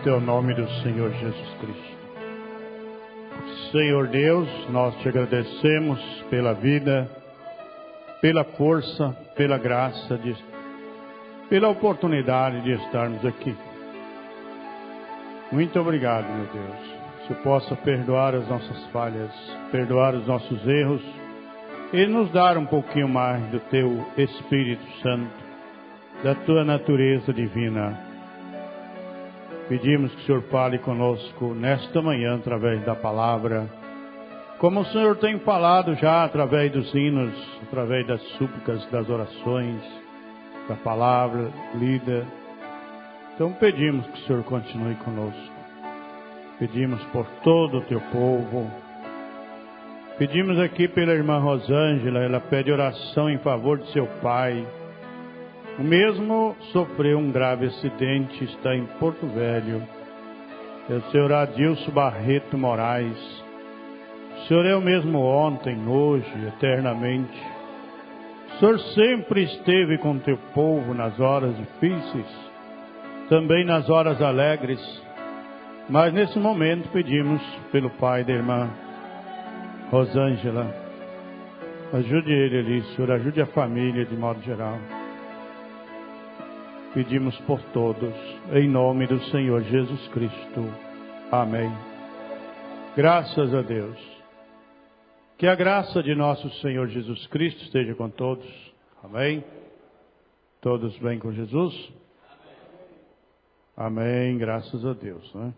bendito é o nome do Senhor Jesus Cristo. Senhor Deus, nós te agradecemos pela vida, pela força, pela graça, pela oportunidade de estarmos aqui. Muito obrigado, meu Deus. Que o possa perdoar as nossas falhas, perdoar os nossos erros e nos dar um pouquinho mais do teu Espírito Santo, da tua natureza divina. Pedimos que o Senhor fale conosco nesta manhã através da palavra, como o Senhor tem falado já através dos hinos, através das súplicas, das orações, da palavra lida. Então pedimos que o Senhor continue conosco. Pedimos por todo o teu povo. Pedimos aqui pela irmã Rosângela, ela pede oração em favor de seu pai. O mesmo sofreu um grave acidente, está em Porto Velho. É o senhor Adilson Barreto Moraes. O Senhor é o mesmo ontem, hoje, eternamente. O Senhor sempre esteve com teu povo nas horas difíceis, também nas horas alegres. Mas nesse momento pedimos pelo pai da irmã Rosângela. Ajude ele ali, Senhor, ajude a família de modo geral. Pedimos por todos, em nome do Senhor Jesus Cristo. Amém. Graças a Deus. Que a graça de nosso Senhor Jesus Cristo esteja com todos. Amém. Todos bem com Jesus? Amém. Graças a Deus, né?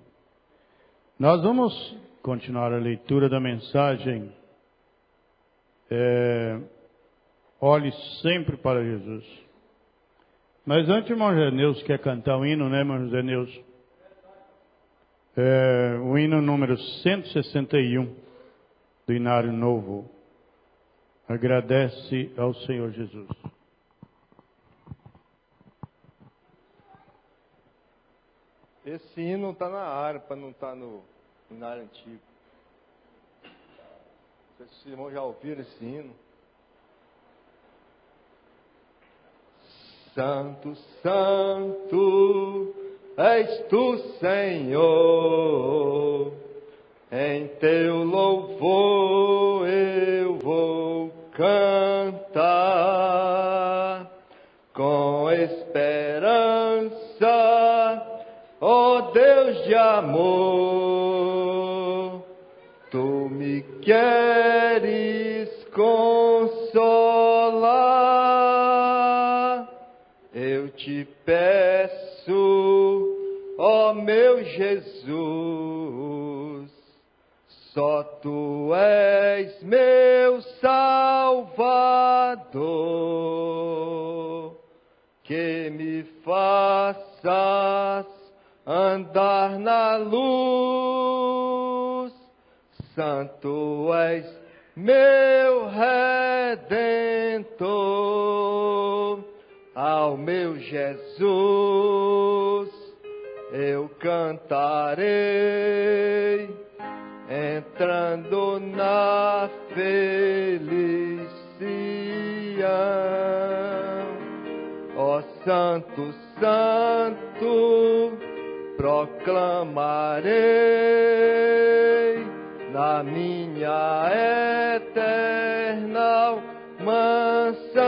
Nós vamos continuar a leitura da mensagem. Olhe sempre para Jesus. Mas antes, irmão José Neuso quer cantar o hino, né, irmão José Neuso? O hino número 161 do Inário Novo. Agradece ao Senhor Jesus. Esse hino está na harpa, não está no Inário Antigo. Não sei se os irmãos já ouviram esse hino. Santo, Santo, és tu, Senhor, em teu louvor eu vou cantar, com esperança, ó Deus de amor, tu me queres consolar. Eu te peço, ó meu Jesus, só tu és meu Salvador, que me faças andar na luz. Santo és meu Redentor. Ao meu Jesus eu cantarei, entrando na felicidade. Ó Santo, Santo, proclamarei na minha eterna mansão,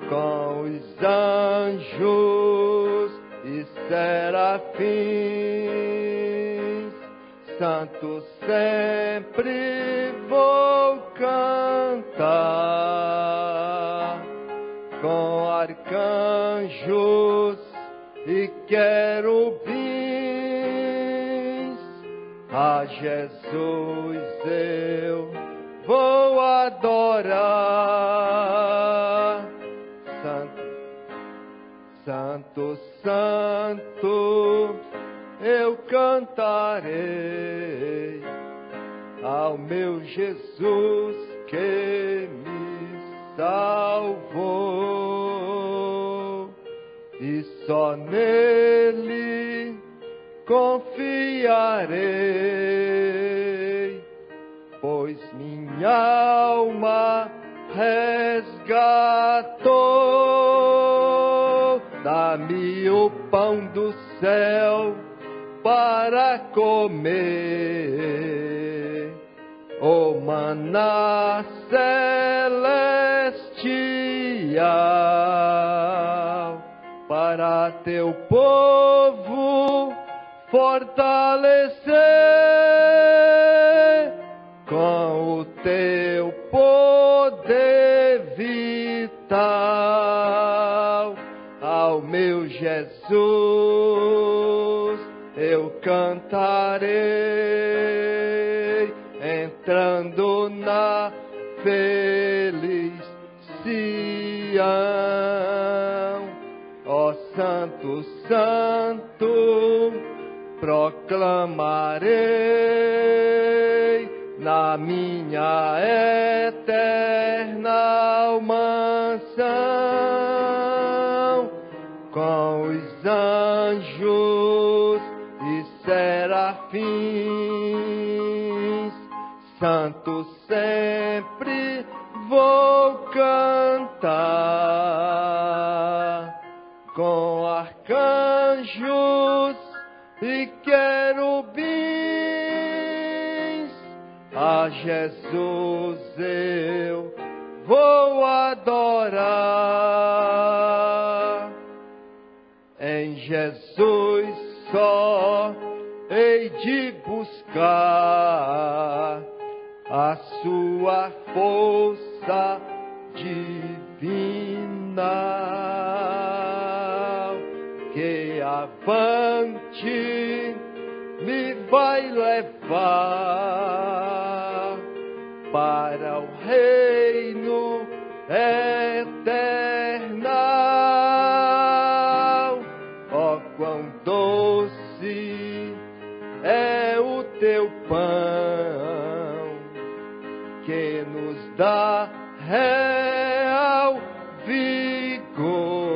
com os anjos e serafins, santo sempre vou cantar, com arcanjos e querubins, a Jesus eu vou adorar. Santo, Santo, eu cantarei ao meu Jesus que me salvou, e só nele confiarei, pois minha alma resgatou dá-me o pão do céu para comer, o maná celestial, para teu povo fortalecer com o teu poder vital. Ao meu Jesus eu cantarei, entrando na feliz Sião. Ó Santo, Santo, proclamarei na minha eterna mansão, com os anjos e serafins, santo sempre vou cantar, com arcanjos e querubins, a Jesus eu vou adorar. Em Jesus só hei de buscar a sua força divina, que avante me vai levar para o reino eternal. Oh, quão doce é o teu pão, que nos dá real vigor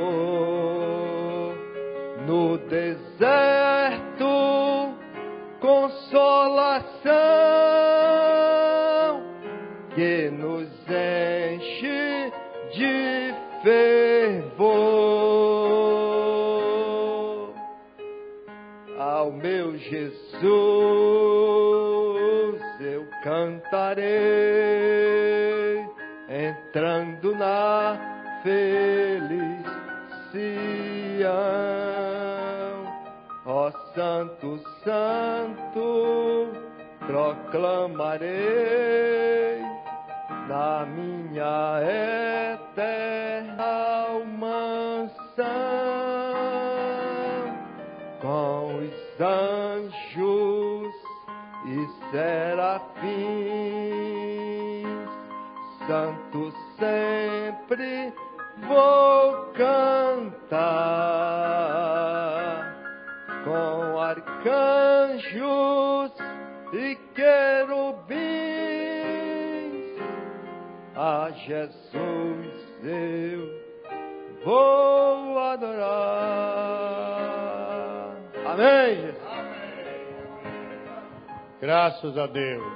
no deserto, consolação que nos enche de fervor. Ao meu Jesus eu cantarei, entrando na feliz Sião. Ó Santo, Santo, proclamarei na minha eterna mansão, com os anjos e serafins, santo sempre vou cantar, com arcanjos e querubins, a Jesus eu vou adorar. Amém, Jesus. Graças a Deus.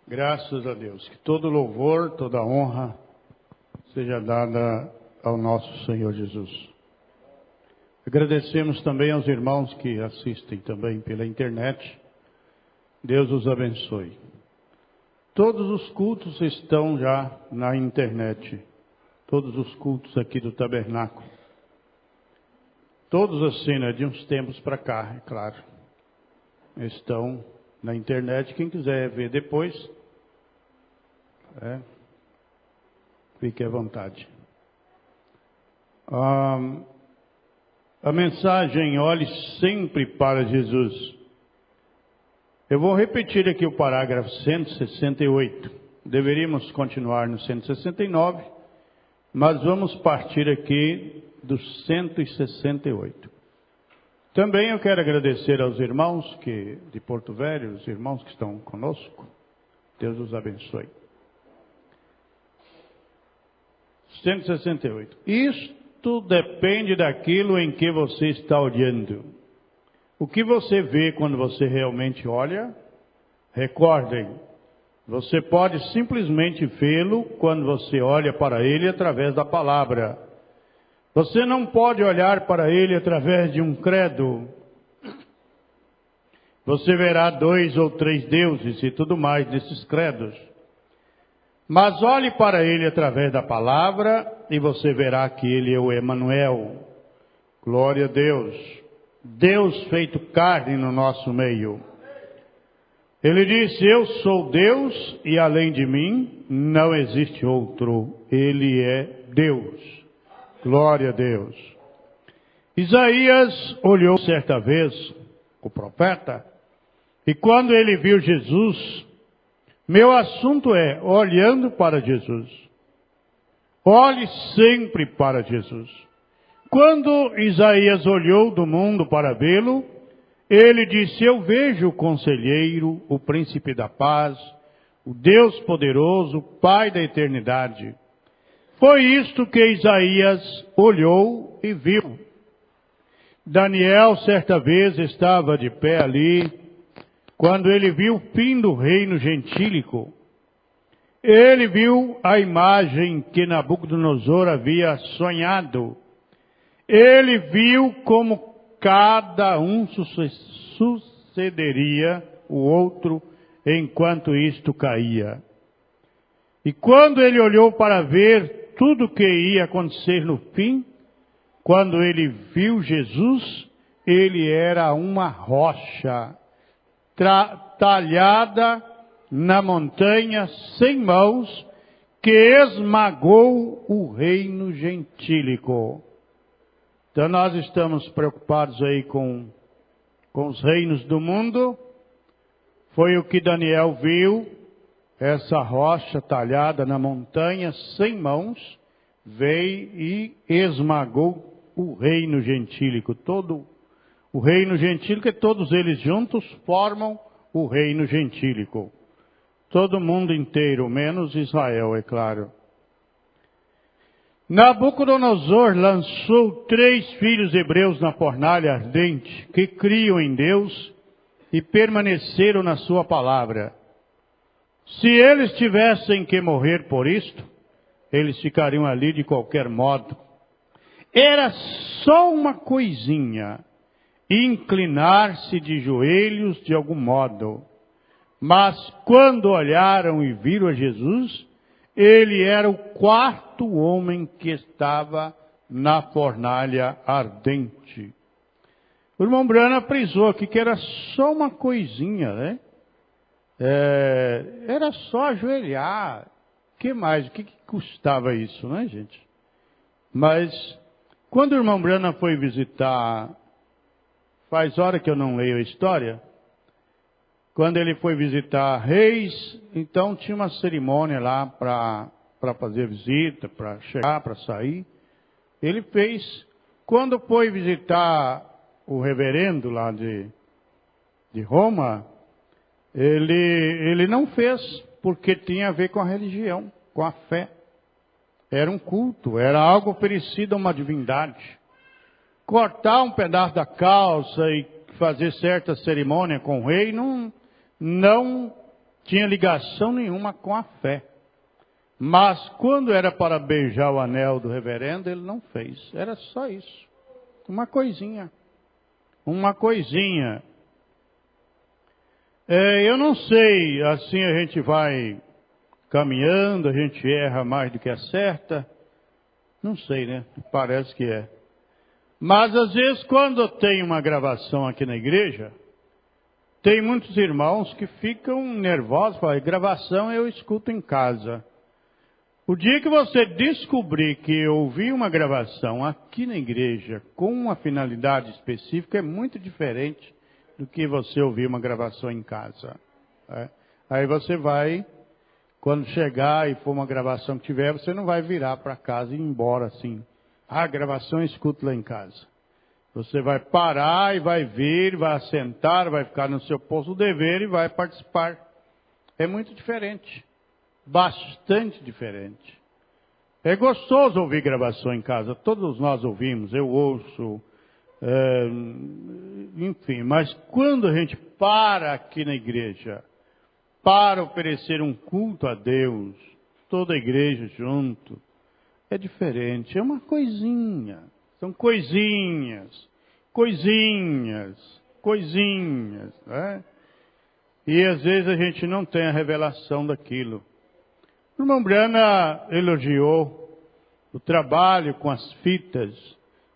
Graças a Deus. Que todo louvor, toda honra seja dada ao nosso Senhor Jesus. Agradecemos também aos irmãos que assistem também pela internet. Deus os abençoe. Todos os cultos estão já na internet. Todos os cultos aqui do tabernáculo. Todos assim, né, de uns tempos para cá, é claro. Estão na internet. Quem quiser ver depois, fique à vontade. A mensagem, olhe sempre para Jesus. Eu vou repetir aqui o parágrafo 168. Deveríamos continuar no 169, mas vamos partir aqui do 168. Também eu quero agradecer aos irmãos de Porto Velho, os irmãos que estão conosco. Deus os abençoe. 168. Isto depende daquilo em que você está olhando. O que você vê quando você realmente olha? Recordem, Você pode simplesmente vê-lo quando você olha para ele através da palavra. Você não pode olhar para ele através de um credo. Você verá 2 ou 3 deuses e tudo mais desses credos. Mas olhe para ele através da palavra e você verá que ele é o Emanuel. Glória a Deus. Deus feito carne no nosso meio. Ele disse, eu sou Deus e além de mim não existe outro. Ele é Deus. Glória a Deus. Isaías olhou certa vez, o profeta, e quando ele viu Jesus, meu assunto é olhando para Jesus. Olhe sempre para Jesus. Quando Isaías olhou do mundo para vê-lo, ele disse, eu vejo o conselheiro, o príncipe da paz, o Deus poderoso, Pai da eternidade. Foi isto que Isaías olhou e viu. Daniel, certa vez, estava de pé ali, quando ele viu o fim do reino gentílico. Ele viu a imagem que Nabucodonosor havia sonhado. Ele viu como cada um sucederia o outro enquanto isto caía. E quando ele olhou para ver tudo o que ia acontecer no fim, quando ele viu Jesus, ele era uma rocha talhada na montanha sem mãos, que esmagou o reino gentílico. Então nós estamos preocupados aí com os reinos do mundo. Foi o que Daniel viu, essa rocha talhada na montanha, sem mãos, veio e esmagou o reino gentílico. Todo o reino gentílico, e todos eles juntos formam o reino gentílico. Todo mundo inteiro, menos Israel, é claro. Nabucodonosor lançou 3 filhos hebreus na fornalha ardente, que criam em Deus e permaneceram na sua palavra. Se eles tivessem que morrer por isto, eles ficariam ali de qualquer modo. Era só uma coisinha, inclinar-se de joelhos de algum modo. Mas quando olharam e viram a Jesus, ele era o 4º homem que estava na fornalha ardente. O irmão Brana frisou aqui que era só uma coisinha, né? Era só ajoelhar. Que mais? O que custava isso, né, gente? Mas, quando o irmão Brana foi visitar, faz hora que eu não leio a história, quando ele foi visitar reis, então tinha uma cerimônia lá para fazer visita, para chegar, para sair. Ele fez. Quando foi visitar o reverendo lá de Roma, ele não fez, porque tinha a ver com a religião, com a fé. Era um culto, era algo oferecido a uma divindade. Cortar um pedaço da calça e fazer certa cerimônia com o rei não tinha ligação nenhuma com a fé. Mas quando era para beijar o anel do reverendo, ele não fez. Era só isso. Uma coisinha. Uma coisinha. Eu não sei, assim a gente vai caminhando, a gente erra mais do que acerta. Não sei, né? Parece que é. Mas às vezes quando eu tenho uma gravação aqui na igreja, tem muitos irmãos que ficam nervosos, falam, gravação eu escuto em casa. O dia que você descobrir que eu ouvi uma gravação aqui na igreja com uma finalidade específica, é muito diferente do que você ouvir uma gravação em casa. Aí você vai, quando chegar e for uma gravação que tiver, você não vai virar para casa e ir embora assim. A gravação eu escuto lá em casa. Você vai parar e vai vir, vai assentar, vai ficar no seu posto de dever e vai participar. É muito diferente. Bastante diferente. É gostoso ouvir gravação em casa. Todos nós ouvimos, eu ouço. Enfim, mas quando a gente para aqui na igreja para oferecer um culto a Deus, toda a igreja junto, é diferente, é uma coisinha, são coisinhas, né? E às vezes a gente não tem a revelação daquilo. O irmão Brana elogiou o trabalho com as fitas.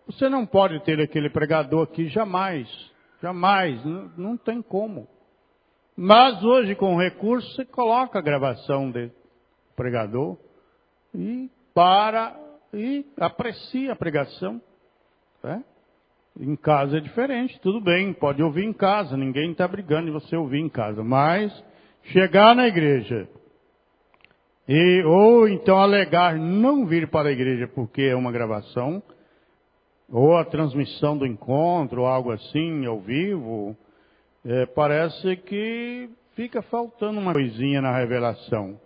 Você não pode ter aquele pregador aqui jamais, não tem como. Mas hoje com o recurso você coloca a gravação do pregador e aprecia a pregação. Né? Em casa é diferente, tudo bem, pode ouvir em casa, ninguém está brigando de você ouvir em casa. Mas chegar na igreja ou então alegar não vir para a igreja porque é uma gravação, ou a transmissão do encontro, ou algo assim, ao vivo, parece que fica faltando uma coisinha na revelação.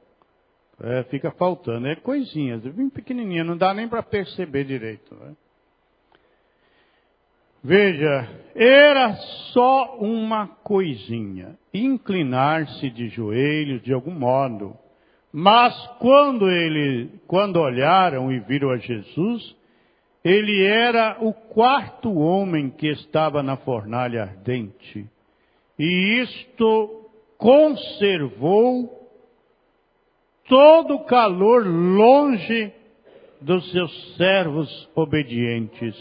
Fica faltando, coisinhas, bem pequenininha, não dá nem para perceber direito. Né? Veja, era só uma coisinha, inclinar-se de joelhos de algum modo. Mas quando olharam e viram a Jesus, ele era o quarto homem que estava na fornalha ardente. E isto conservou todo o calor longe dos seus servos obedientes.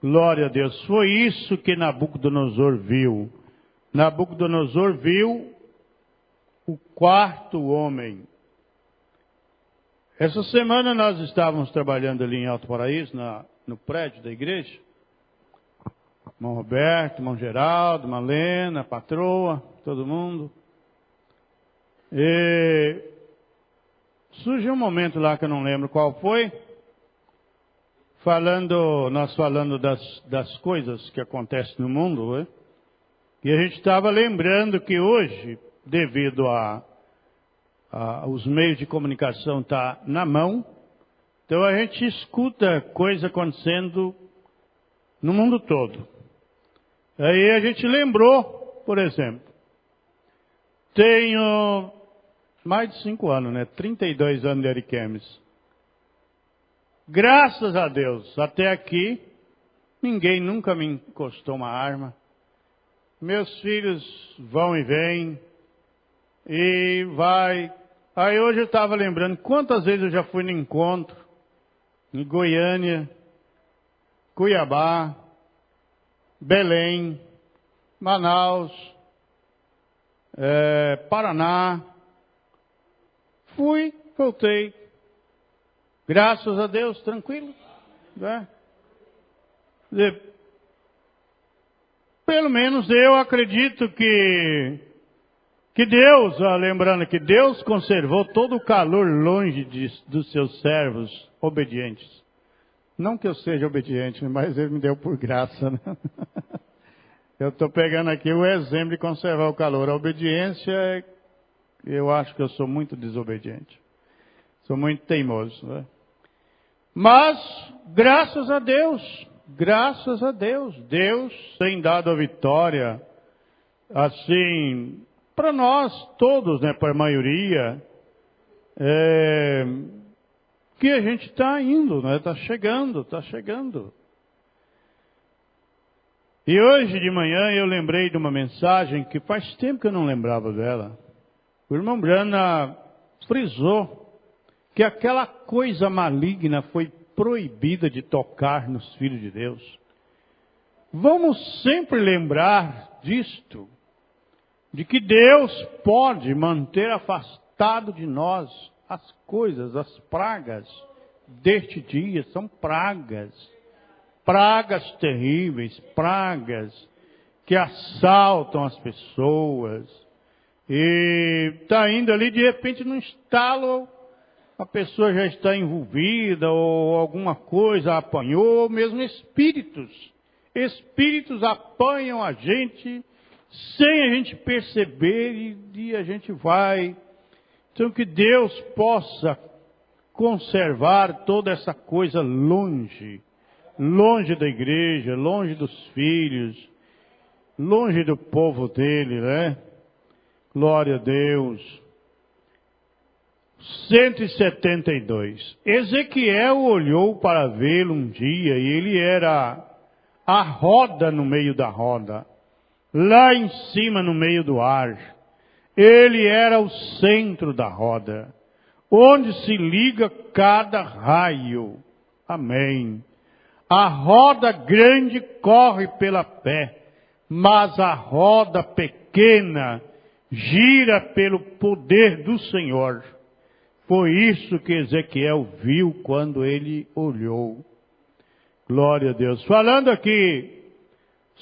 Glória a Deus. Foi isso que Nabucodonosor viu. Nabucodonosor viu o quarto homem. Essa semana nós estávamos trabalhando ali em Alto Paraíso, no prédio da igreja. Irmão Roberto, irmão Geraldo, irmã Lena, patroa, todo mundo. E surgiu um momento lá que eu não lembro qual foi, nós falando das coisas que acontecem no mundo, né? E a gente estava lembrando que hoje, devido os meios de comunicação estar na mão, então a gente escuta coisa acontecendo no mundo todo. Aí a gente lembrou, por exemplo, tenho mais de 5 anos, né? 32 anos de Ariquemes. Graças a Deus, até aqui, ninguém nunca me encostou uma arma. Meus filhos vão e vêm, e vai. Aí hoje eu estava lembrando quantas vezes eu já fui no encontro, em Goiânia, Cuiabá, Belém, Manaus, Paraná. Fui, voltei. Graças a Deus, tranquilo. Né? Pelo menos eu acredito que Deus, lembrando que Deus conservou todo o calor longe dos seus servos obedientes. Não que eu seja obediente, mas Ele me deu por graça. Né? Eu estou pegando aqui o exemplo de conservar o calor. A obediência, eu acho que eu sou muito desobediente. Sou muito teimoso. Né? Mas, graças a Deus, Deus tem dado a vitória, assim, para nós todos, né, para a maioria, que a gente está indo, né, está chegando. E hoje de manhã eu lembrei de uma mensagem que faz tempo que eu não lembrava dela. O irmão Brana frisou que aquela coisa maligna foi proibida de tocar nos filhos de Deus. Vamos sempre lembrar disto, de que Deus pode manter afastado de nós as coisas, as pragas deste dia. São pragas terríveis, pragas que assaltam as pessoas. E está indo ali, de repente, num estalo, a pessoa já está envolvida, ou alguma coisa apanhou, ou mesmo espíritos. Espíritos apanham a gente, sem a gente perceber, e a gente vai. Então, que Deus possa conservar toda essa coisa longe da igreja, longe dos filhos, longe do povo dele, né? Glória a Deus. 172. Ezequiel olhou para vê-lo um dia e ele era a roda no meio da roda, lá em cima no meio do ar. Ele era o centro da roda, onde se liga cada raio. Amém. A roda grande corre pela pé, mas a roda pequena gira pelo poder do Senhor. Foi isso que Ezequiel viu quando ele olhou. Glória a Deus. Falando aqui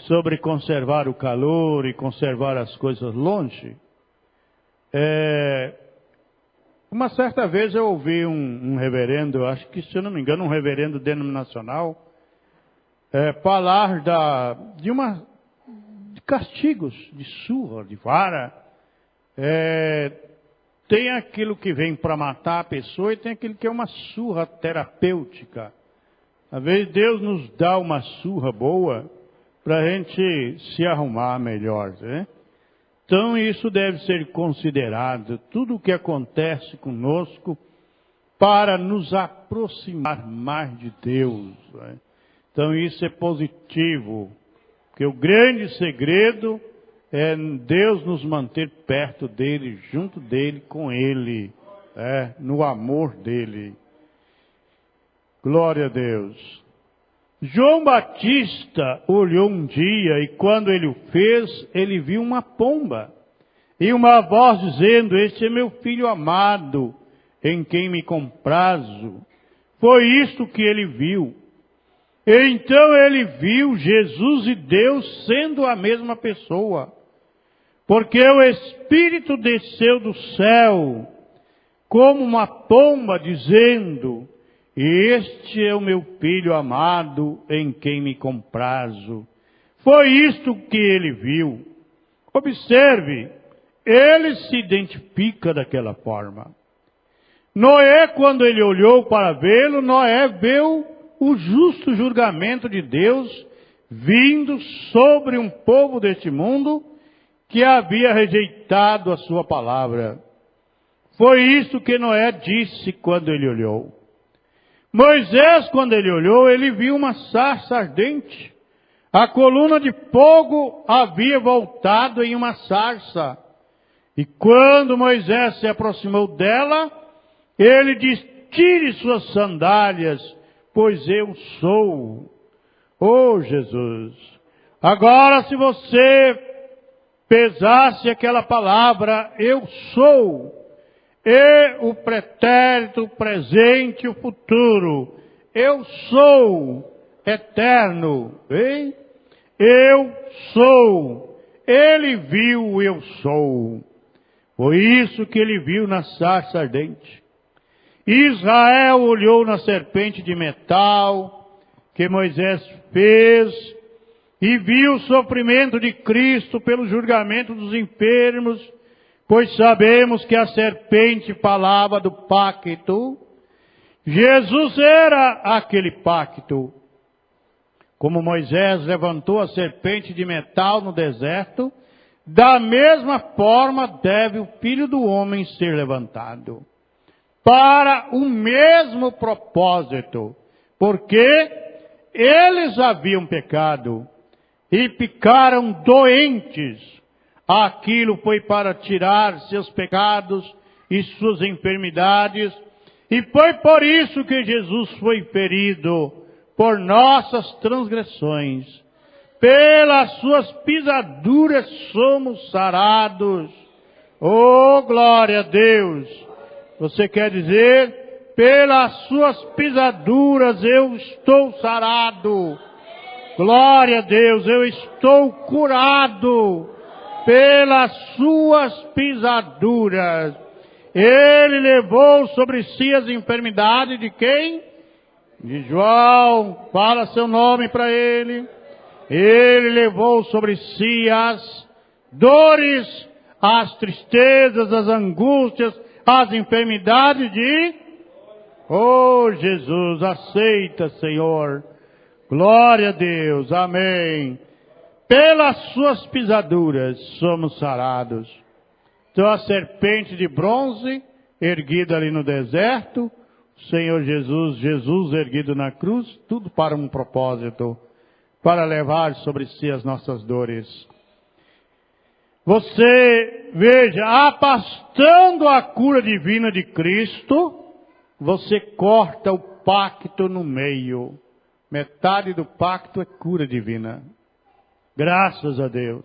sobre conservar o calor e conservar as coisas longe, uma certa vez eu ouvi um reverendo, acho que, se eu não me engano, um reverendo denominacional, falar de castigos, de surra, de vara. Tem aquilo que vem para matar a pessoa e tem aquilo que é uma surra terapêutica. Às vezes Deus nos dá uma surra boa para a gente se arrumar melhor, né? Então isso deve ser considerado, tudo o que acontece conosco, para nos aproximar mais de Deus, né? Então isso é positivo, porque o grande segredo é Deus nos manter perto dele, junto dele, com ele, no amor dele. Glória a Deus. João Batista olhou um dia e quando ele o fez, ele viu uma pomba e uma voz dizendo: "Este é meu filho amado, em quem me comprazo." Foi isto que ele viu. Então ele viu Jesus e Deus sendo a mesma pessoa, porque o Espírito desceu do céu como uma pomba, dizendo: "Este é o meu filho amado, em quem me comprazo." Foi isto que ele viu. Observe, ele se identifica daquela forma. Noé, quando ele olhou para vê-lo, Noé viu o justo julgamento de Deus vindo sobre um povo deste mundo que havia rejeitado a sua palavra. Foi isso que Noé disse quando ele olhou. Moisés, quando ele olhou, ele viu uma sarça ardente. A coluna de fogo havia voltado em uma sarça. E quando Moisés se aproximou dela, ele disse: "Tire suas sandálias, pois eu sou." Oh, Jesus! Agora, se você pesasse aquela palavra, "eu sou", e o pretérito, o presente e o futuro, "eu sou eterno", hein? Eu sou. Ele viu o "eu sou". Foi isso que ele viu na sarça ardente. Israel olhou na serpente de metal que Moisés fez e viu o sofrimento de Cristo pelo julgamento dos enfermos, pois sabemos que a serpente falava do pacto. Jesus era aquele pacto. Como Moisés levantou a serpente de metal no deserto, da mesma forma deve o Filho do Homem ser levantado, para o mesmo propósito, porque eles haviam pecado e ficaram doentes. Aquilo foi para tirar seus pecados e suas enfermidades, e foi por isso que Jesus foi ferido, por nossas transgressões. Pelas suas pisaduras somos sarados. Oh, glória a Deus! Você quer dizer: pelas suas pisaduras eu estou sarado. Glória a Deus, eu estou curado pelas suas pisaduras. Ele levou sobre si as enfermidades de quem? De João. Fala seu nome para ele. Ele levou sobre si as dores, as tristezas, as angústias, as enfermidades de... Oh, Jesus, aceita, Senhor. Glória a Deus, amém. Pelas suas pisaduras somos sarados. Então a serpente de bronze, erguida ali no deserto, o Senhor Jesus erguido na cruz, tudo para um propósito, para levar sobre si as nossas dores. Você, veja, afastando a cura divina de Cristo, você corta o pacto no meio. Metade do pacto é cura divina. Graças a Deus.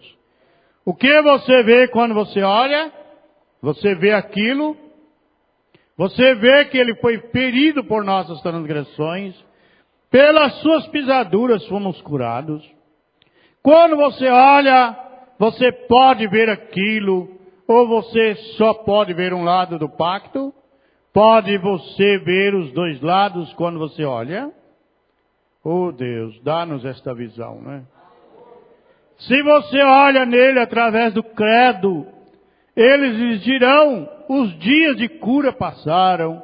O que você vê quando você olha? Você vê aquilo. Você vê que ele foi ferido por nossas transgressões. Pelas suas pisaduras fomos curados. Quando você olha, você pode ver aquilo. Ou você só pode ver um lado do pacto. Pode você ver os dois lados quando você olha? Oh Deus, dá-nos esta visão, né? Se você olha nele através do credo, eles lhes dirão, os dias de cura passaram.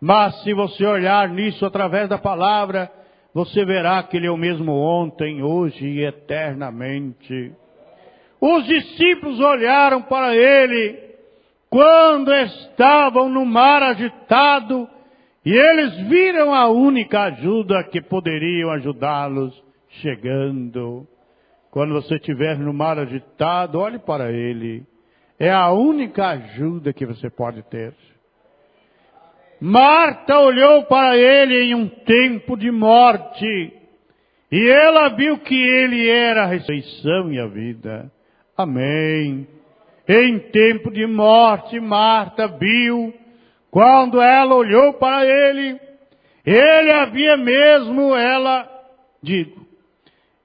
Mas se você olhar nisso através da palavra, você verá que ele é o mesmo ontem, hoje e eternamente. Os discípulos olharam para ele quando estavam no mar agitado, e eles viram a única ajuda que poderiam ajudá-los chegando. Quando você estiver no mar agitado, olhe para ele. É a única ajuda que você pode ter. Marta olhou para ele em um tempo de morte, e ela viu que ele era a ressurreição e a vida. Amém. Em tempo de morte, Marta viu, quando ela olhou para ele havia mesmo,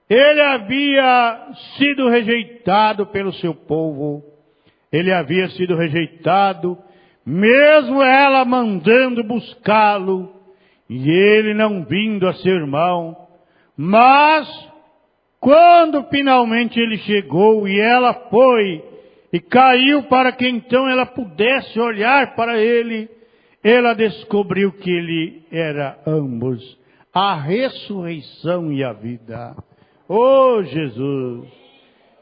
ele havia sido rejeitado pelo seu povo. Ele havia sido rejeitado, mesmo ela mandando buscá-lo, e ele não vindo a seu irmão. Mas, quando finalmente ele chegou e ela foi, e caiu para que então ela pudesse olhar para ele, ela descobriu que ele era ambos, a ressurreição e a vida. Oh Jesus!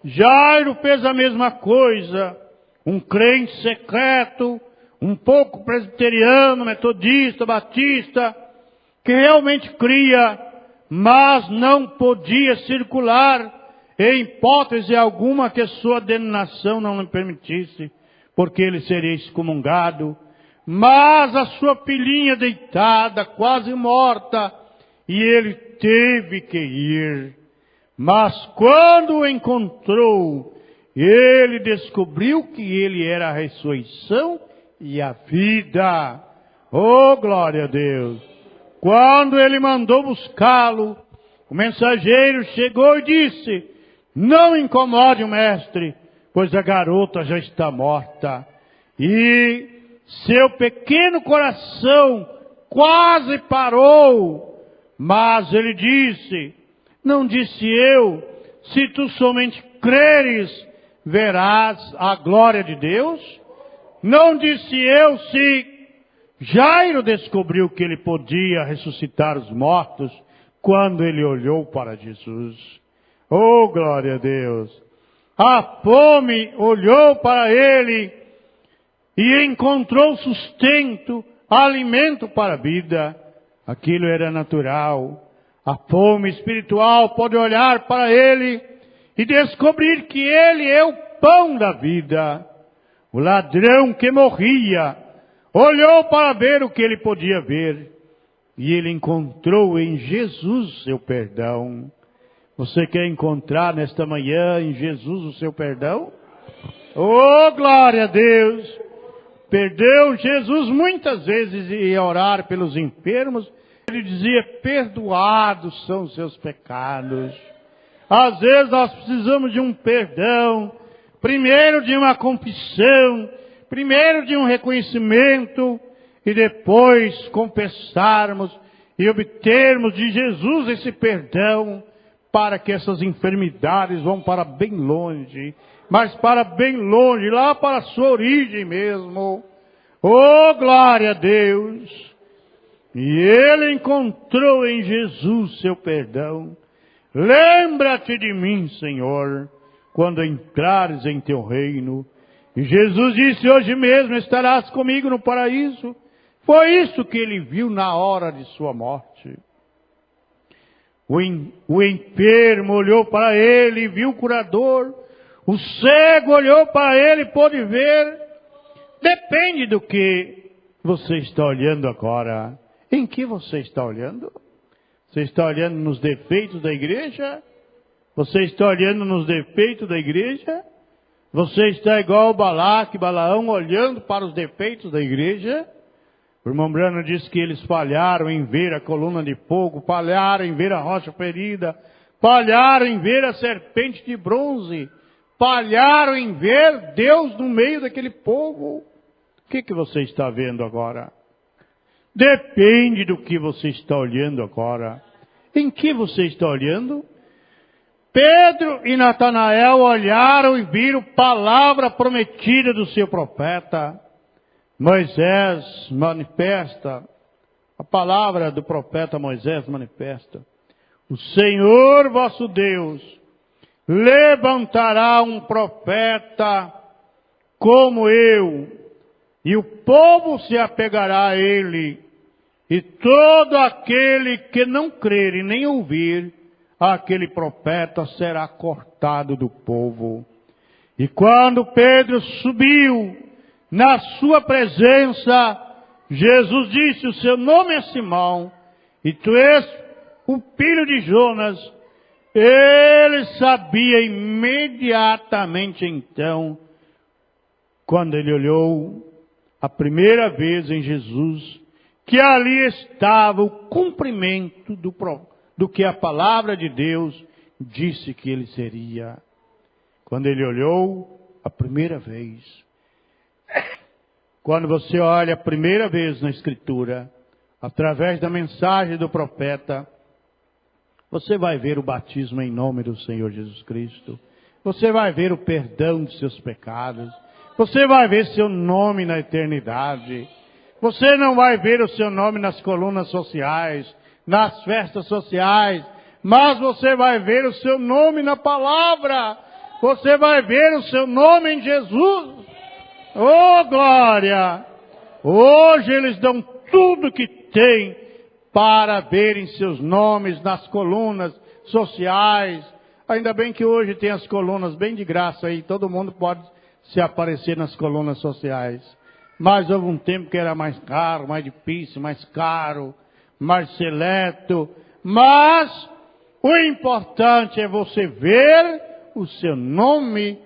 Jairo fez a mesma coisa, um crente secreto, um pouco presbiteriano, metodista, batista, que realmente cria, mas não podia circular em hipótese alguma que sua denominação não lhe permitisse, porque ele seria excomungado. Mas a sua filhinha deitada, quase morta, e ele teve que ir. Mas quando o encontrou, ele descobriu que ele era a ressurreição e a vida. Oh, glória a Deus! Quando ele mandou buscá-lo, o mensageiro chegou e disse: não incomode o mestre, pois a garota já está morta. E seu pequeno coração quase parou. Mas ele disse: não disse eu, se tu somente creres, verás a glória de Deus? Não disse eu, se Jairo descobriu que ele podia ressuscitar os mortos, quando ele olhou para Jesus. Oh, glória a Deus! A fome olhou para ele e encontrou sustento, alimento para a vida. Aquilo era natural. A fome espiritual pode olhar para ele e descobrir que ele é o pão da vida. O ladrão que morria olhou para ver o que ele podia ver, e ele encontrou em Jesus seu perdão. Você quer encontrar nesta manhã em Jesus o seu perdão? Oh, glória a Deus! Perdeu Jesus muitas vezes ia orar pelos enfermos. Ele dizia: perdoados são os seus pecados. Às vezes nós precisamos de um perdão, primeiro de uma confissão, primeiro de um reconhecimento, e depois confessarmos e obtermos de Jesus esse perdão, para que essas enfermidades vão para bem longe, mas para bem longe, lá para a sua origem mesmo. Oh, glória a Deus! E ele encontrou em Jesus seu perdão. Lembra-te de mim, Senhor, quando entrares em teu reino. E Jesus disse: hoje mesmo estarás comigo no paraíso. Foi isso que ele viu na hora de sua morte. O enfermo olhou para ele e viu o curador. O cego olhou para ele e pôde ver. Depende do que você está olhando agora. Em que você está olhando? Você está olhando nos defeitos da igreja? Você está olhando nos defeitos da igreja? Você está igual Balaque, Balaão, olhando para os defeitos da igreja? O irmão Branham disse que eles falharam em ver a coluna de fogo, falharam em ver a rocha ferida, falharam em ver a serpente de bronze, falharam em ver Deus no meio daquele povo. O que você está vendo agora? Depende do que você está olhando agora. Em que você está olhando? Pedro e Natanael olharam e viram palavra prometida do seu profeta. Moisés manifesta, a palavra do profeta Moisés manifesta: o Senhor vosso Deus levantará um profeta como eu, e o povo se apegará a ele, e todo aquele que não crer e nem ouvir aquele profeta será cortado do povo. E quando Pedro subiu na sua presença, Jesus disse: o seu nome é Simão, e tu és o filho de Jonas. Ele sabia imediatamente então, quando ele olhou a primeira vez em Jesus, que ali estava o cumprimento do que a palavra de Deus disse que ele seria. Quando ele olhou a primeira vez. Quando você olha a primeira vez na Escritura, através da mensagem do profeta, você vai ver o batismo em nome do Senhor Jesus Cristo. Você vai ver o perdão de seus pecados. Você vai ver seu nome na eternidade. Você não vai ver o seu nome nas colunas sociais, nas festas sociais, mas você vai ver o seu nome na palavra. Você vai ver o seu nome em Jesus. Oh, glória! Hoje eles dão tudo que têm para verem seus nomes nas colunas sociais. Ainda bem que hoje tem as colunas bem de graça aí, todo mundo pode se aparecer nas colunas sociais. Mas houve um tempo que era mais caro, mais difícil, mais caro, mais seleto. Mas o importante é você ver o seu nome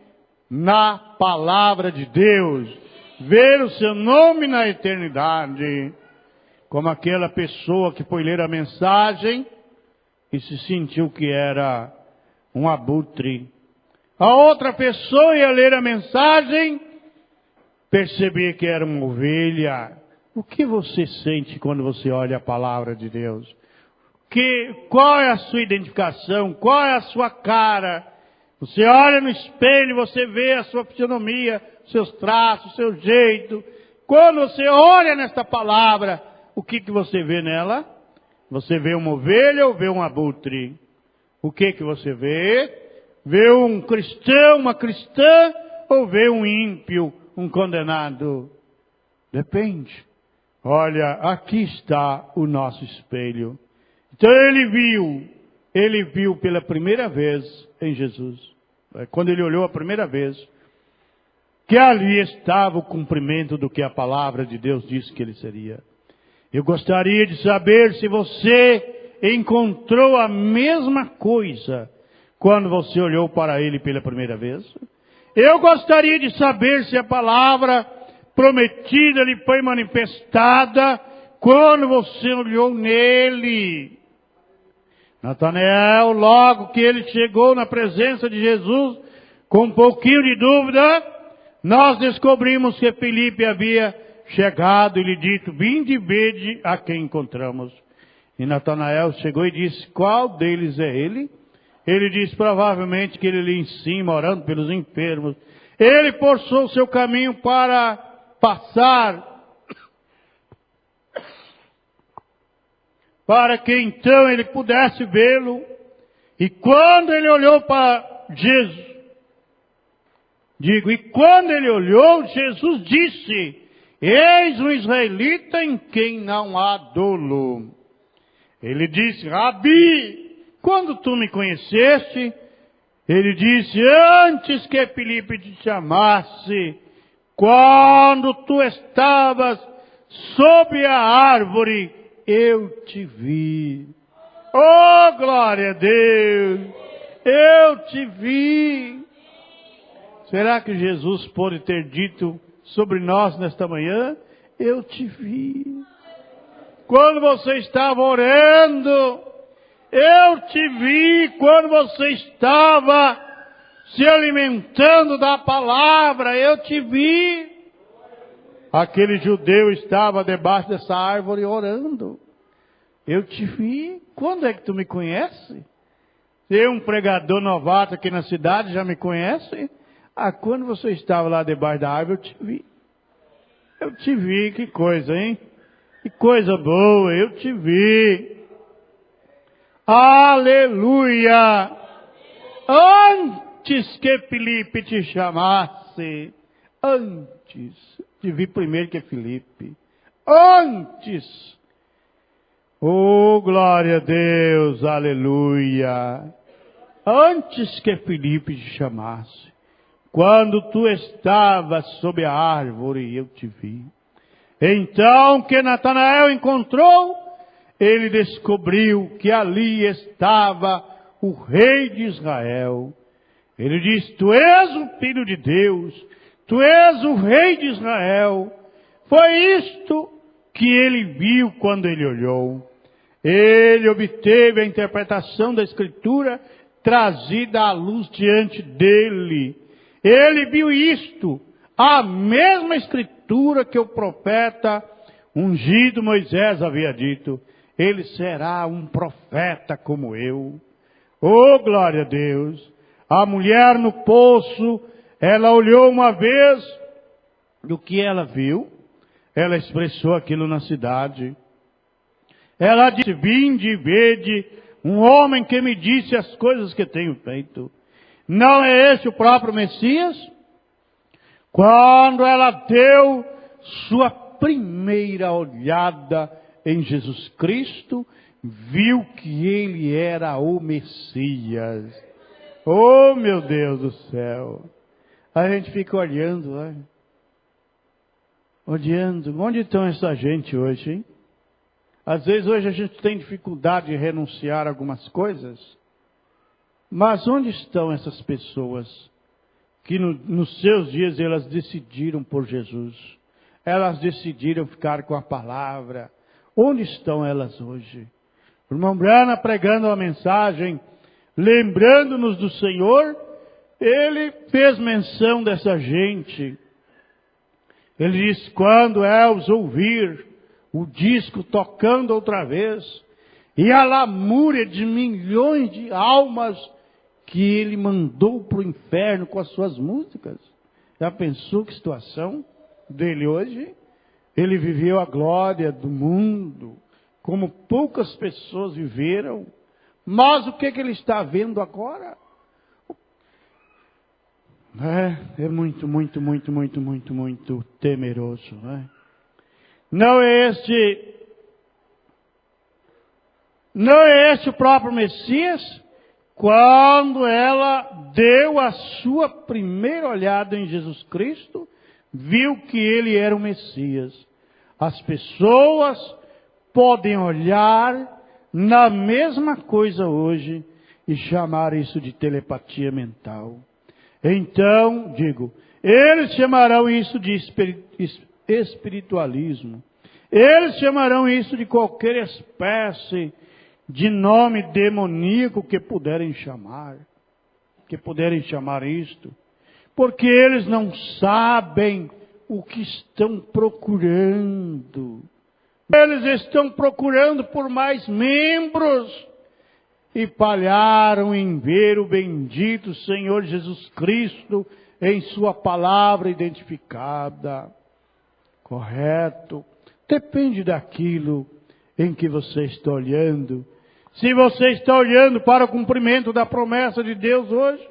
na palavra de Deus, ver o seu nome na eternidade, como aquela pessoa que foi ler a mensagem e se sentiu que era um abutre. A outra pessoa ia ler a mensagem, percebia que era uma ovelha. O que você sente quando você olha a palavra de Deus? Qual é a sua identificação? Qual é a sua cara? Você olha no espelho, você vê a sua fisionomia, seus traços, seu jeito. Quando você olha nesta palavra, o que você vê nela? Você vê uma ovelha ou vê um abutre? O que você vê? Vê um cristão, uma cristã, ou vê um ímpio, um condenado? Depende. Olha, aqui está o nosso espelho. Então ele viu pela primeira vez em Jesus. Quando ele olhou a primeira vez, que ali estava o cumprimento do que a palavra de Deus disse que ele seria. Eu gostaria de saber se você encontrou a mesma coisa quando você olhou para ele pela primeira vez. Eu gostaria de saber se a palavra prometida lhe foi manifestada quando você olhou nele. Natanael, logo que ele chegou na presença de Jesus, com um pouquinho de dúvida, nós descobrimos que Filipe havia chegado e lhe dito: vinde e vede a quem encontramos. E Natanael chegou e disse: qual deles é ele? Ele disse: provavelmente que ele ali em cima, orando pelos enfermos. Ele forçou o seu caminho para passar, para que então ele pudesse vê-lo. E quando ele olhou para Digo, e quando ele olhou, Jesus disse: eis um israelita em quem não há dolo. Ele disse: Rabi, quando tu me conheceste? Ele disse: antes que Filipe te chamasse, quando tu estavas sob a árvore, eu te vi. Oh, glória a Deus! Eu te vi. Será que Jesus pode ter dito sobre nós nesta manhã? Eu te vi. Quando você estava orando, eu te vi. Quando você estava se alimentando da palavra, eu te vi. Aquele judeu estava debaixo dessa árvore orando. Eu te vi. Quando é que tu me conhece? Ser um pregador novato aqui na cidade já me conhece? Quando você estava lá debaixo da árvore, eu te vi. Eu te vi, que coisa, hein? Que coisa boa, eu te vi. Aleluia! Antes que Filipe te chamasse, antes, te vi primeiro que Filipe. Antes. Oh, glória a Deus, aleluia. Antes que Filipe te chamasse, quando tu estavas sob a árvore, eu te vi. Então que Natanael encontrou, ele descobriu que ali estava o rei de Israel. Ele disse: tu és o filho de Deus, tu és o rei de Israel. Foi isto que ele viu quando ele olhou. Ele obteve a interpretação da Escritura trazida à luz diante dele. Ele viu isto, a mesma Escritura que o profeta ungido Moisés havia dito: ele será um profeta como eu. Oh, glória a Deus! A mulher no poço, ela olhou uma vez, do que ela viu, ela expressou aquilo na cidade. Ela disse: vinde e vede um homem que me disse as coisas que tenho feito. Não é este o próprio Messias? Quando ela deu sua primeira olhada em Jesus Cristo, viu que ele era o Messias. Oh, meu Deus do céu! A gente fica olhando, né? Olhando. Onde estão essa gente hoje, hein? Às vezes hoje a gente tem dificuldade de renunciar a algumas coisas. Mas onde estão essas pessoas que nos seus dias elas decidiram por Jesus? Elas decidiram ficar com a palavra. Onde estão elas hoje? O irmão Brana, pregando uma mensagem, lembrando-nos do Senhor, ele fez menção dessa gente. Ele diz: quando Els ouvir o disco tocando outra vez, e a lamúria de milhões de almas que ele mandou para o inferno com as suas músicas. Já pensou que situação dele hoje? Ele viveu a glória do mundo, como poucas pessoas viveram. Mas o que ele está vendo agora? É muito, muito, muito, muito, muito, muito temeroso, né? Não é este o próprio Messias? Quando ela deu a sua primeira olhada em Jesus Cristo, viu que ele era o Messias. As pessoas podem olhar na mesma coisa hoje e chamar isso de telepatia mental. Então, digo, eles chamarão isso de espiritualismo. Eles chamarão isso de qualquer espécie de nome demoníaco que puderem chamar isto, porque eles não sabem o que estão procurando. Eles estão procurando por mais membros e falharam em ver o bendito Senhor Jesus Cristo em sua palavra identificada. Correto? Depende daquilo em que você está olhando. Se você está olhando para o cumprimento da promessa de Deus hoje,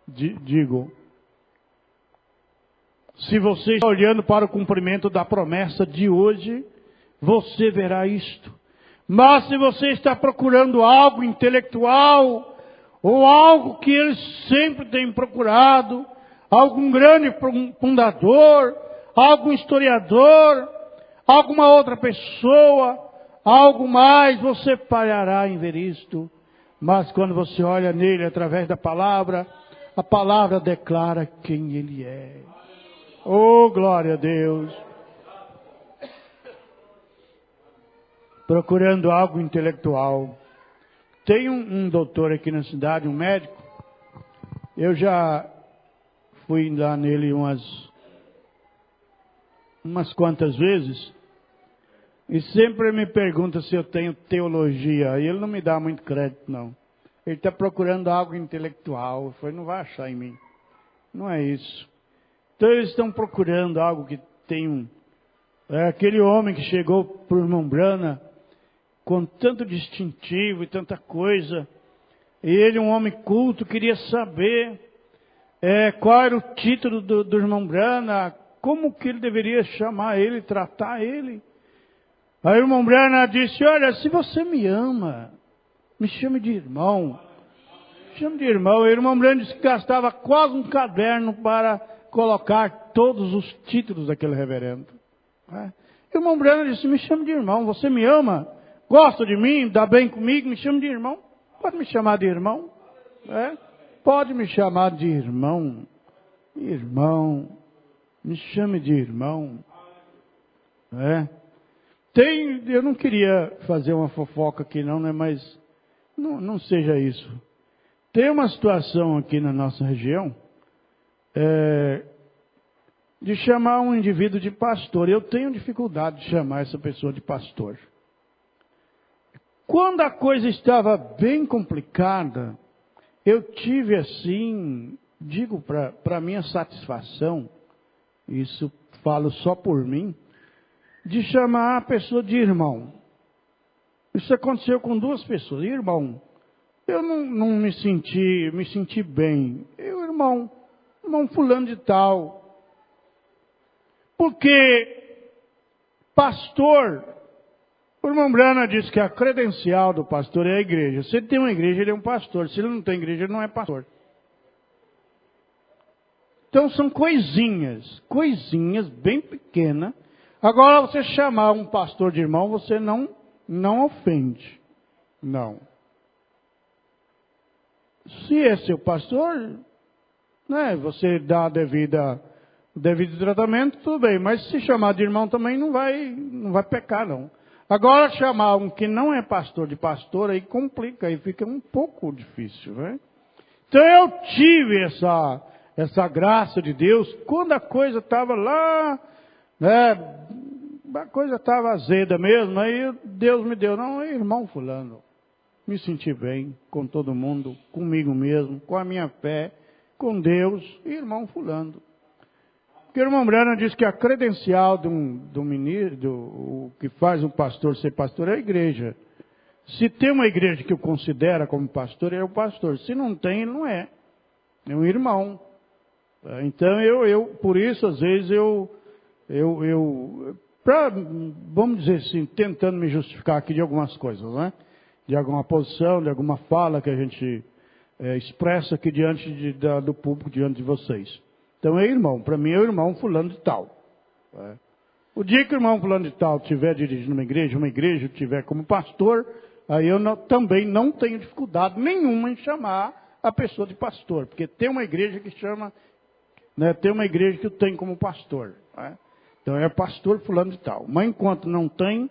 digo, Se você está olhando para o cumprimento da promessa de hoje, você verá isto. Mas se você está procurando algo intelectual, ou algo que eles sempre têm procurado, algum grande fundador, algum historiador, alguma outra pessoa, algo mais, você falhará em ver isto. Mas quando você olha nele através da palavra, a palavra declara quem ele é. Oh, glória a Deus. Procurando algo intelectual. Tem um doutor aqui na cidade, um médico. Eu já fui lá nele umas quantas vezes. E sempre me pergunta se eu tenho teologia. E ele não me dá muito crédito, não. Ele está procurando algo intelectual. Eu falei, não vai achar em mim. Não é isso. Então eles estão procurando algo que tem aquele homem que chegou para o irmão Brana com tanto distintivo e tanta coisa. E ele, um homem culto, queria saber qual era o título do irmão Brana, como que ele deveria chamar ele, tratar ele. Aí o irmão Brana disse, olha, se você me ama, me chame de irmão. Me chame de irmão. E o irmão Brana disse que gastava quase um caderno para colocar todos os títulos daquele reverendo. E o irmão Brana disse, me chame de irmão, você me ama? Gosta de mim? Dá bem comigo? Me chame de irmão. Pode me chamar de irmão. Pode me chamar de irmão. Irmão. Me chame de irmão. Eu não queria fazer uma fofoca aqui não, né? Mas não seja isso. Tem uma situação aqui na nossa região de chamar um indivíduo de pastor. Eu tenho dificuldade de chamar essa pessoa de pastor. Quando a coisa estava bem complicada, eu tive assim, digo para minha satisfação, isso falo só por mim, de chamar a pessoa de irmão. Isso aconteceu com duas pessoas. Irmão, eu não me senti bem. Irmão fulano de tal. Porque pastor, o irmão Brana diz que a credencial do pastor é a igreja. Se ele tem uma igreja, ele é um pastor. Se ele não tem igreja, ele não é pastor. Então são coisinhas bem pequenas. Agora você chamar um pastor de irmão, você não ofende. Não. Se é seu pastor, né, você dá o devido tratamento, tudo bem. Mas se chamar de irmão também não vai pecar, não. Agora chamar um que não é pastor de pastor, aí complica, aí fica um pouco difícil, né? Então eu tive essa graça de Deus, quando a coisa estava lá, né, a coisa estava azeda mesmo, aí Deus me deu, não, irmão fulano, me senti bem com todo mundo, comigo mesmo, com a minha fé, com Deus, irmão fulano. Porque o irmão Brana diz que a credencial do ministro, o que faz um pastor ser pastor é a igreja. Se tem uma igreja que o considera como pastor, é o pastor. Se não tem, ele não é. É um irmão. Então por isso, às vezes, vamos dizer assim, tentando me justificar aqui de algumas coisas, né? De alguma posição, de alguma fala que a gente expressa aqui diante do público, diante de vocês. Então é irmão, para mim é o irmão fulano de tal. O dia que o irmão fulano de tal estiver dirigindo uma igreja estiver como pastor, aí eu também não tenho dificuldade nenhuma em chamar a pessoa de pastor, porque tem uma igreja que chama, né, tem uma igreja que eu tenho como pastor. Então é pastor fulano de tal. Mas enquanto não tem,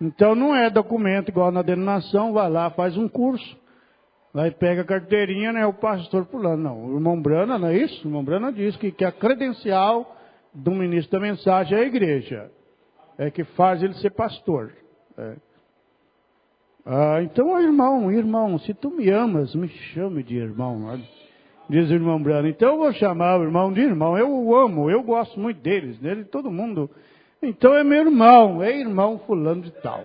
então não é documento igual na denominação, vai lá, faz um curso. Aí pega a carteirinha, né? O pastor fulano. Não, o irmão Brana, não é isso? O irmão Brana diz que a credencial do ministro da mensagem é a igreja. É que faz ele ser pastor. Então, irmão, se tu me amas, me chame de irmão. Diz o irmão Brana. Então eu vou chamar o irmão de irmão. Eu o amo, eu gosto muito deles, dele, todo mundo. Então é meu irmão, é irmão fulano de tal.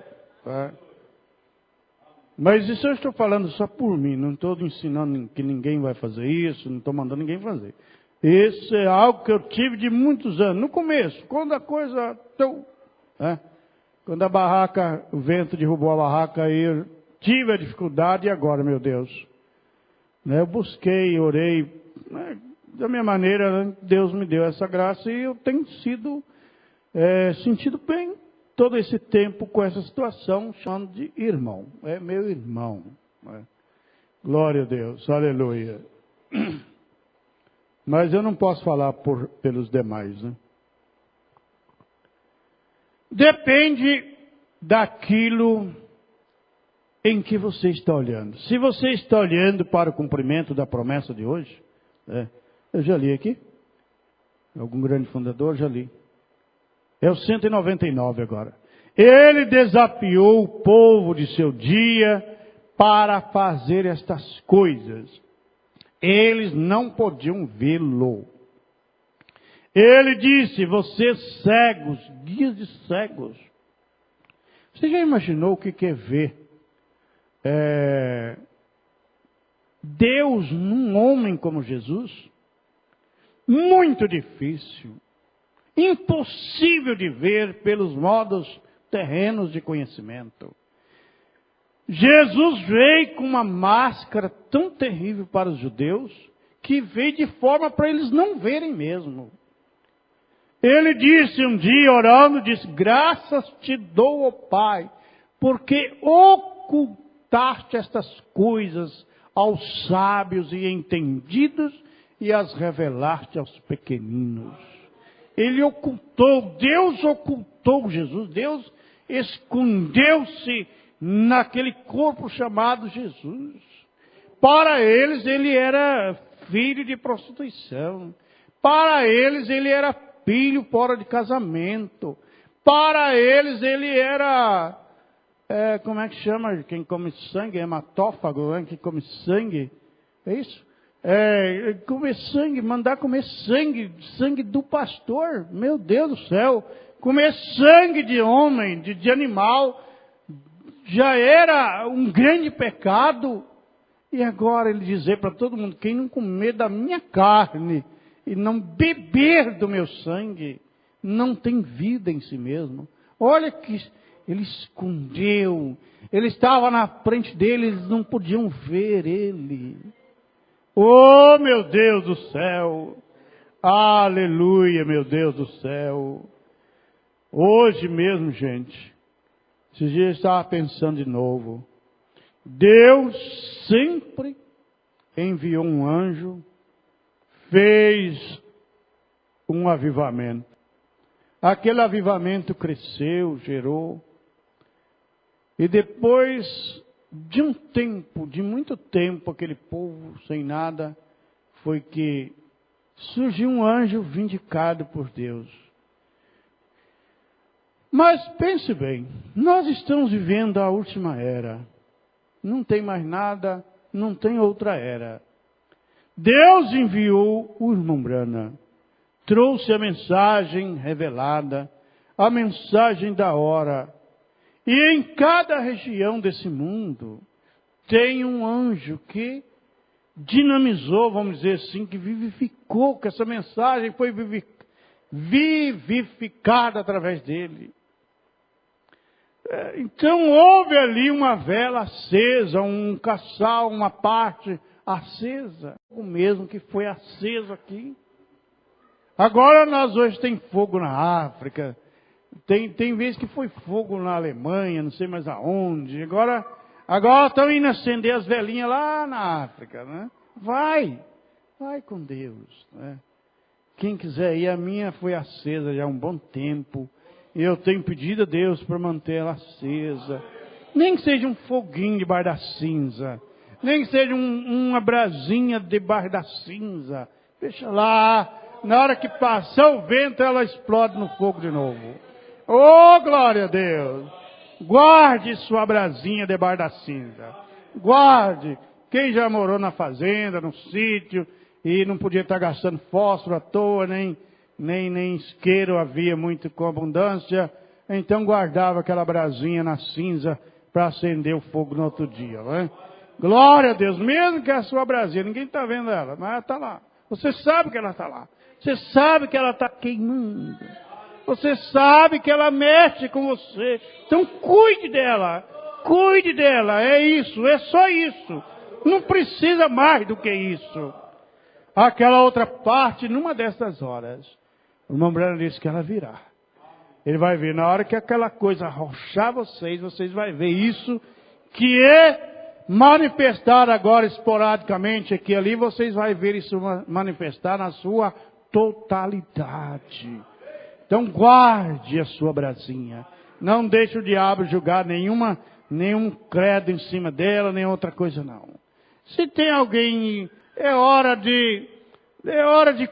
Mas isso eu estou falando só por mim, não estou ensinando que ninguém vai fazer isso, não estou mandando ninguém fazer. Isso é algo que eu tive de muitos anos. No começo, quando a coisa... Quando a barraca, o vento derrubou a barraca, aí eu tive a dificuldade, e agora, meu Deus? Eu busquei, orei, da minha maneira, Deus me deu essa graça, e eu tenho sentido bem todo esse tempo com essa situação, chamando de irmão. É meu irmão. Glória a Deus, aleluia. Mas eu não posso falar pelos demais, né? Depende daquilo em que você está olhando. Se você está olhando para o cumprimento da promessa de hoje, eu já li aqui, algum grande fundador, já li. É o 199 agora. Ele desafiou o povo de seu dia para fazer estas coisas. Eles não podiam vê-lo. Ele disse, vocês cegos, guias de cegos. Você já imaginou o que é ver Deus num homem como Jesus? Muito difícil. Impossível de ver pelos modos terrenos de conhecimento. Jesus veio com uma máscara tão terrível para os judeus, que veio de forma para eles não verem mesmo. Ele disse um dia, orando, disse, graças te dou, ó Pai, porque ocultaste estas coisas aos sábios e entendidos e as revelaste aos pequeninos. Ele ocultou, Deus ocultou Jesus, Deus escondeu-se naquele corpo chamado Jesus. Para eles, ele era filho de prostituição. Para eles, ele era filho fora de casamento. Para eles, ele era, como é que chama? Quem come sangue, hematófago, quem come sangue. É isso? Comer sangue, mandar comer sangue do pastor. Meu Deus do céu. Comer sangue de homem, de animal, já era um grande pecado. E agora ele dizer para todo mundo, quem não comer da minha carne e não beber do meu sangue, não tem vida em si mesmo. Olha que ele escondeu. Ele estava na frente dele, eles não podiam ver ele. Oh, meu Deus do céu. Aleluia, meu Deus do céu. Hoje mesmo, gente, esses dias eu estava pensando de novo. Deus sempre enviou um anjo, fez um avivamento. Aquele avivamento cresceu, gerou. E depois de um tempo, de muito tempo, aquele povo sem nada, foi que surgiu um anjo vindicado por Deus. Mas pense bem, nós estamos vivendo a última era. Não tem mais nada, não tem outra era. Deus enviou o irmão Branham, trouxe a mensagem revelada, a mensagem da hora. E em cada região desse mundo tem um anjo que dinamizou, vamos dizer assim, que vivificou, que essa mensagem foi vivificada através dele. Então houve ali uma vela acesa, um caçal, uma parte acesa. O mesmo que foi aceso aqui. Agora nós hoje tem fogo na África. Tem vezes que foi fogo na Alemanha, não sei mais aonde. Agora estão indo acender as velinhas lá na África, né? Vai com Deus, né? Quem quiser ir, a minha foi acesa já há um bom tempo. E eu tenho pedido a Deus para manter ela acesa. Nem que seja um foguinho debaixo da cinza. Nem que seja uma brasinha debaixo da cinza. Deixa lá. Na hora que passar o vento, ela explode no fogo de novo. Oh, glória a Deus. Guarde sua brasinha debaixo da cinza. Guarde. Quem já morou na fazenda, no sítio, e não podia estar gastando fósforo à toa, nem isqueiro havia muito com abundância, então guardava aquela brasinha na cinza para acender o fogo no outro dia. Né? Glória a Deus, mesmo que a sua brasinha, ninguém está vendo ela, mas ela está lá. Você sabe que ela está lá. Você sabe que ela está queimando. Você sabe que ela mexe com você. Então cuide dela. Cuide dela. É isso. É só isso. Não precisa mais do que isso. Aquela outra parte, numa dessas horas, o irmão Breno disse que ela virá. Ele vai ver. Na hora que aquela coisa arrochar vocês vão ver isso que é manifestar agora esporadicamente aqui e ali. Vocês vão ver isso manifestar na sua totalidade. Então guarde a sua brasinha. Não deixe o diabo julgar nenhum credo em cima dela, nem outra coisa não. Se tem alguém, é hora de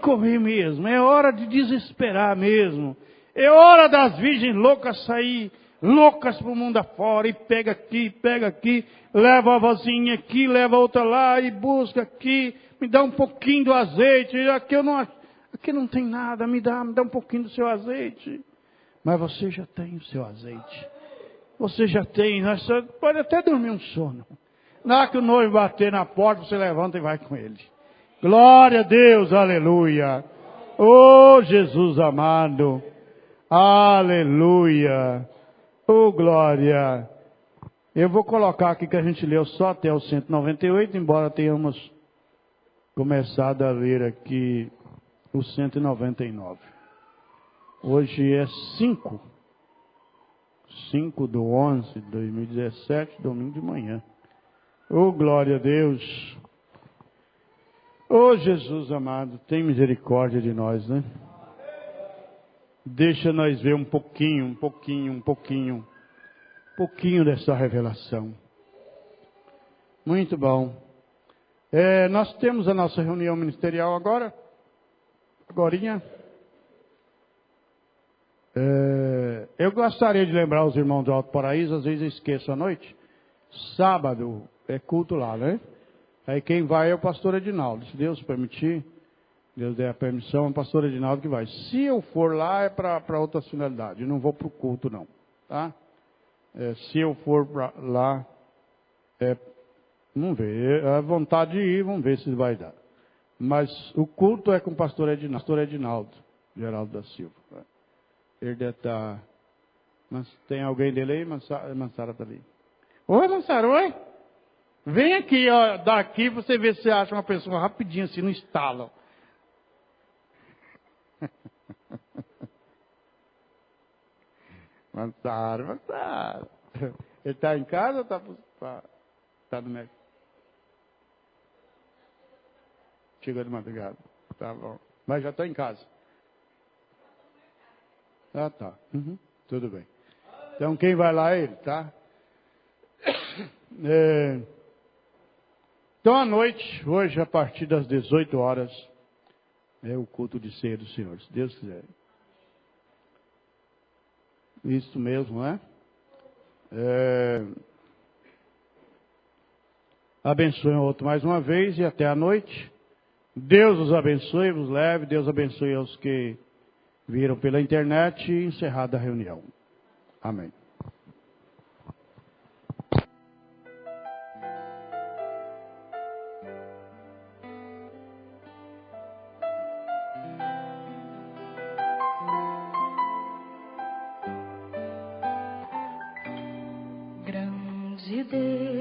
correr mesmo, é hora de desesperar mesmo. É hora das virgens loucas sair loucas para o mundo afora, e pega aqui, leva a vozinha aqui, leva a outra lá, e busca aqui, me dá um pouquinho do azeite, aqui não tem nada, me dá um pouquinho do seu azeite. Mas você já tem o seu azeite. Você já tem, você pode até dormir um sono. Na hora que o noivo bater na porta, você levanta e vai com ele. Glória a Deus, aleluia. Oh, Jesus amado. Aleluia. Oh, glória. Eu vou colocar aqui que a gente leu só até o 198, embora tenhamos começado a ler aqui o 199. Hoje é 5/11/2017, domingo de manhã. Oh, glória a Deus. Oh, Jesus amado, tem misericórdia de nós, né? Deixa nós ver um pouquinho dessa revelação. Muito bom. Nós temos a nossa reunião ministerial agorinha. Eu gostaria de lembrar os irmãos do Alto Paraíso, às vezes eu esqueço à noite. Sábado é culto lá, né? Aí quem vai é o pastor Edinaldo. Se Deus permitir, Deus der a permissão, é o pastor Edinaldo que vai. Se eu for lá, é para outras finalidades. Eu não vou para o culto, não. Tá? Se eu for lá, vamos ver. É a vontade de ir, vamos ver se vai dar. Mas o culto é com o pastor Edinaldo, Geraldo da Silva. Ele deve estar... Mas tem alguém dele aí? Mansara está ali. Oi, Mansara, oi. Vem aqui, ó, daqui você vê se você acha uma pessoa rapidinho assim, no estalo. Mansara. Ele está em casa ou está no médico? Chegou de madrugada. Tá bom. Mas já está em casa. Ah, tá. Uhum. Tudo bem. Então quem vai lá é ele, tá? Então à noite, hoje a partir das 18 horas, é o culto de ceia do Senhor, se Deus quiser. Isso mesmo, né? Abençoe o outro mais uma vez e até a noite. Deus os abençoe, vos leve. Deus abençoe aos que viram pela internet e encerrada a reunião. Amém. Grande Deus.